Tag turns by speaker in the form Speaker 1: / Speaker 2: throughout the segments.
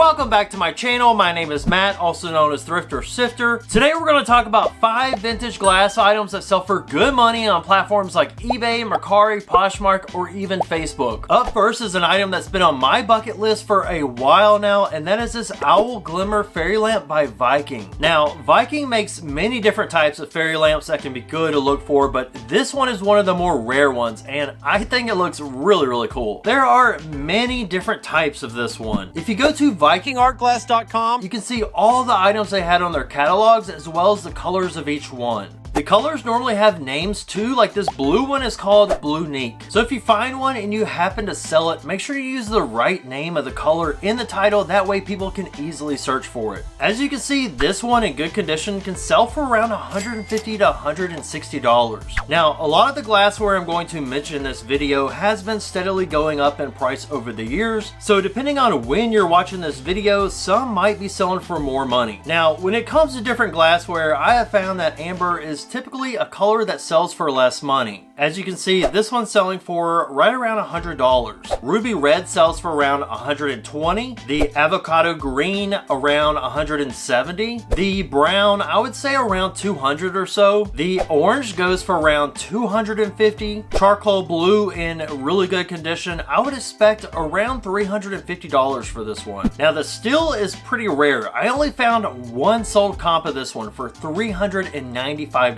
Speaker 1: Welcome back to my channel. My name is Matt, also known as Thrifter Sifter. Today we're going to talk about 5 vintage glass items that sell for good money on platforms like eBay, Mercari, Poshmark, or even Facebook. Up first is an item that's been on my bucket list for a while now, and that is this Owl Glimmer fairy lamp by Viking. Now, Viking makes many different types of fairy lamps that can be good to look for, but this one is one of the more rare ones, and I think it looks really cool. There are many different types of this one. If you go to VikingArtGlass.com, you can see all the items they had on their catalogs as well as the colors of each one. The colors normally have names too, like this blue one is called Blue Neek. So if you find one and you happen to sell it, make sure you use the right name of the color in the title, that way people can easily search for it. As you can see, this one in good condition can sell for around $150 to $160. Now, a lot of the glassware I'm going to mention in this video has been steadily going up in price over the years, so depending on when you're watching this video, some might be selling for more money. Now, when it comes to different glassware, I have found that amber is typically a color that sells for less money. As you can see, this one's selling for right around $100. Ruby red sells for around $120. The avocado green around $170. The brown, I would say around $200 or so. The orange goes for around $250. Charcoal blue in really good condition, I would expect around $350 for this one. Now the steel is pretty rare. I only found one sold comp of this one for $395.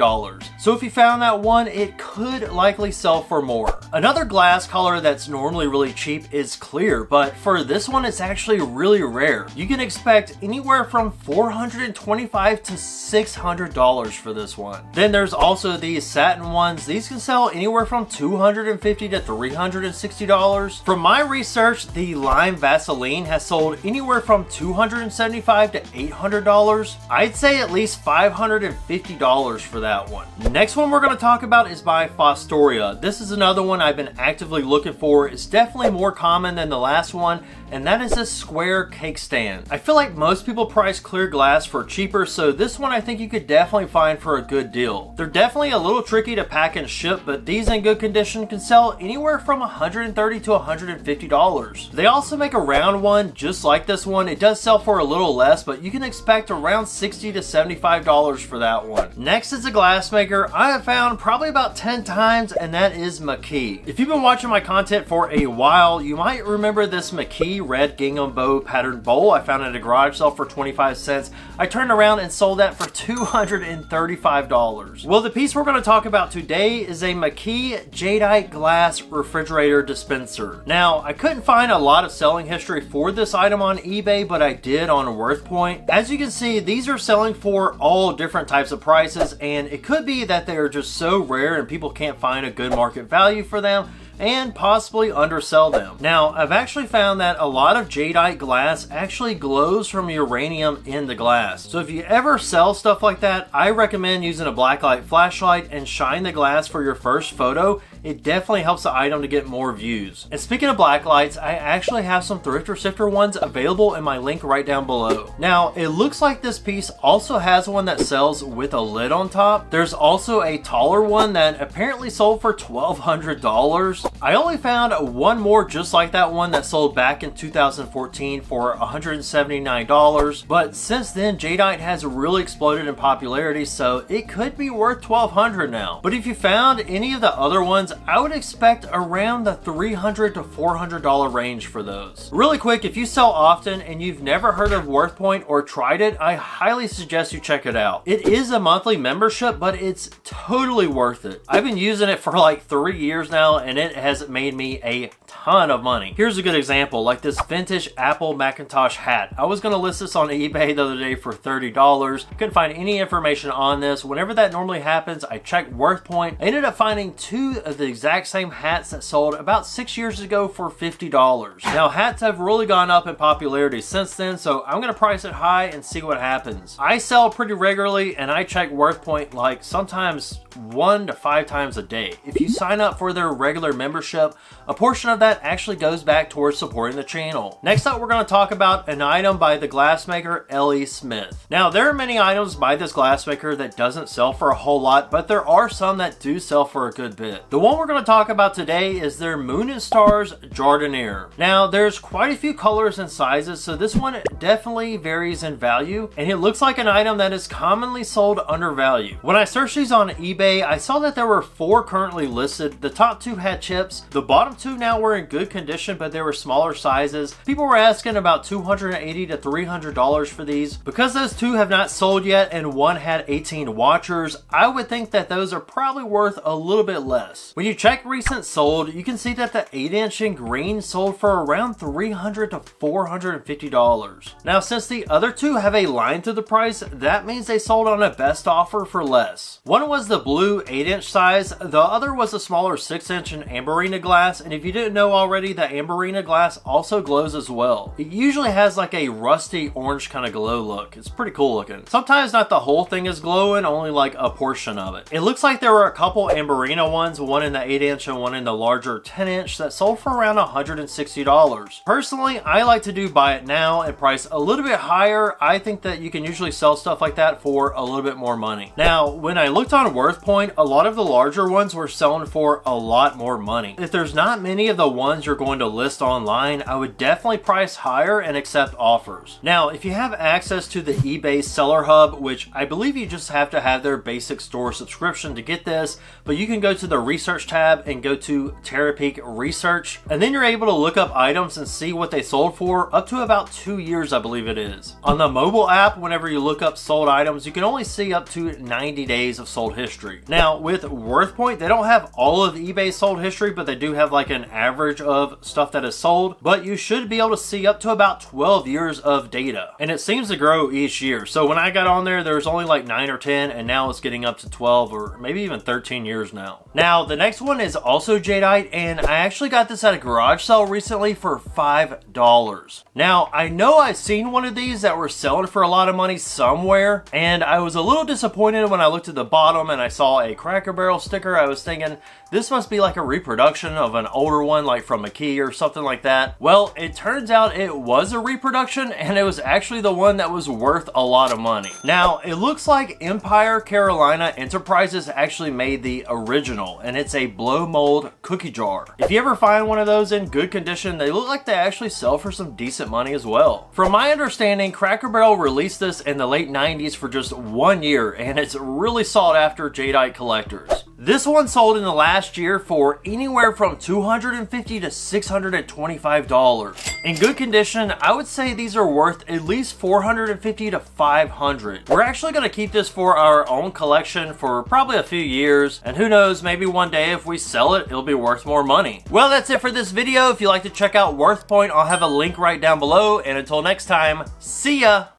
Speaker 1: So if you found that one, it could likely sell for more. Another glass color that's normally really cheap is clear, but for this one it's actually really rare. You can expect anywhere from $425 to $600 for this one. Then there's also these satin ones. These can sell anywhere from $250 to $360. From my research, the lime Vaseline has sold anywhere from $275 to $800. I'd say at least $550 for that one. Next one we're going to talk about is by Fostoria. This is another one I've been actively looking for. It's definitely more common than the last one, and that is this square cake stand. I feel like most people price clear glass for cheaper, so this one I think you could definitely find for a good deal. They're definitely a little tricky to pack and ship, but these in good condition can sell anywhere from $130 to $150. They also make a round one just like this one. It does sell for a little less, but you can expect around $60 to $75 for that one. Next is a glass maker I have found probably about 10 times, and that is McKee. If you've been watching my content for a while, you might remember this McKee red gingham bow patterned bowl I found at a garage sale for 25 cents. I turned around and sold that for $235. Well, the piece we're going to talk about today is a McKee Jadeite glass refrigerator dispenser. Now, I couldn't find a lot of selling history for this item on eBay, but I did on Worthpoint. As you can see, these are selling for all different types of prices, and it could be that they are just so rare and people can't find a good market value for them and possibly undersell them. Now, I've actually found that a lot of jadeite glass actually glows from uranium in the glass. So if you ever sell stuff like that, I recommend using a blacklight flashlight and shine the glass for your first photo. It definitely helps the item to get more views. And speaking of blacklights, I actually have some Thrifter Sifter ones available in my link right down below. Now, it looks like this piece also has one that sells with a lid on top. There's also a taller one that apparently sold for $1,200. I only found one more just like that one that sold back in 2014 for $179, but since then jadeite has really exploded in popularity, so it could be worth $1,200 now. But if you found any of the other ones, I would expect around the $300 to $400 range for those. Really quick, if you sell often and you've never heard of Worthpoint or tried it, I highly suggest you check it out. It is a monthly membership, but it's totally worth it. I've been using it for like 3 years now, and it has made me a ton of money. Here's a good example, like this vintage Apple Macintosh hat. I was going to list this on eBay the other day for $30. Couldn't find any information on this. Whenever that normally happens, I checked Worthpoint. I ended up finding 2 of the exact same hats that sold about 6 years ago for $50. Now, hats have really gone up in popularity since then, so I'm going to price it high and see what happens. I sell pretty regularly, and I check Worthpoint like sometimes 1 to 5 times a day. If you sign up for their regular membership, a portion of that actually goes back towards supporting the channel. Next up, we're going to talk about an item by the glassmaker L.E. Smith. Now, there are many items by this glassmaker that doesn't sell for a whole lot, but there are some that do sell for a good bit. The one one we're going to talk about today is their Moon and Stars Jardiniere. Now, there's quite a few colors and sizes, so this one definitely varies in value, and it looks like an item that is commonly sold undervalued. When I searched these on eBay, I saw that there were 4 currently listed. The top 2 had chips. The bottom 2 now were in good condition, but they were smaller sizes. People were asking about $280 to $300 for these. Because those 2 have not sold yet and one had 18 watchers, I would think that those are probably worth a little bit less. When you check recent sold, you can see that the 8-inch in green sold for around $300 to $450. Now, since the other 2 have a line to the price, that means they sold on a best offer for less. One was the blue 8-inch size, the other was a smaller 6-inch in Amberina glass, and if you didn't know already, the Amberina glass also glows as well. It usually has like a rusty orange kind of glow look. It's pretty cool looking. Sometimes not the whole thing is glowing, only like a portion of it. It looks like there were a couple Amberina ones, one in the 8-inch and one in the larger 10-inch that sold for around $160. Personally, I like to do buy it now and price a little bit higher. I think that you can usually sell stuff like that for a little bit more money. Now, when I looked on Worthpoint, a lot of the larger ones were selling for a lot more money. If there's not many of the ones you're going to list online, I would definitely price higher and accept offers. Now, if you have access to the eBay Seller Hub, which I believe you just have to have their basic store subscription to get this, but you can go to the research tab and go to Terapeak Research, and then you're able to look up items and see what they sold for up to about 2 years, I believe it is. On the mobile app, whenever you look up sold items, you can only see up to 90 days of sold history. Now, with Worthpoint, they don't have all of eBay sold history, but they do have like an average of stuff that is sold, but you should be able to see up to about 12 years of data, and it seems to grow each year. So when I got on there, there was only like 9 or 10, and now it's getting up to 12 or maybe even 13 years now. Now, the next one is also Jadeite, and I actually got this at a garage sale recently for $5. Now, I know I've seen one of these that were selling for a lot of money somewhere, and I was a little disappointed when I looked at the bottom and I saw a Cracker Barrel sticker. I was thinking, this must be like a reproduction of an older one, like from McKee or something like that. Well, it turns out it was a reproduction, and it was actually the one that was worth a lot of money. Now, it looks like Empire Carolina Enterprises actually made the original, and it's a blow mold cookie jar. If you ever find one of those in good condition, they look like they actually sell for some decent money as well. From my understanding, Cracker Barrel released this in the late 90s for just 1 year, and it's really sought after Jadeite collectors. This one sold in the last year for anywhere from $250 to $625. In good condition, I would say these are worth at least $450 to $500. We're actually going to keep this for our own collection for probably a few years, and who knows, maybe one day if we sell it, it'll be worth more money. Well, that's it for this video. If you'd like to check out Worthpoint, I'll have a link right down below, and until next time, see ya!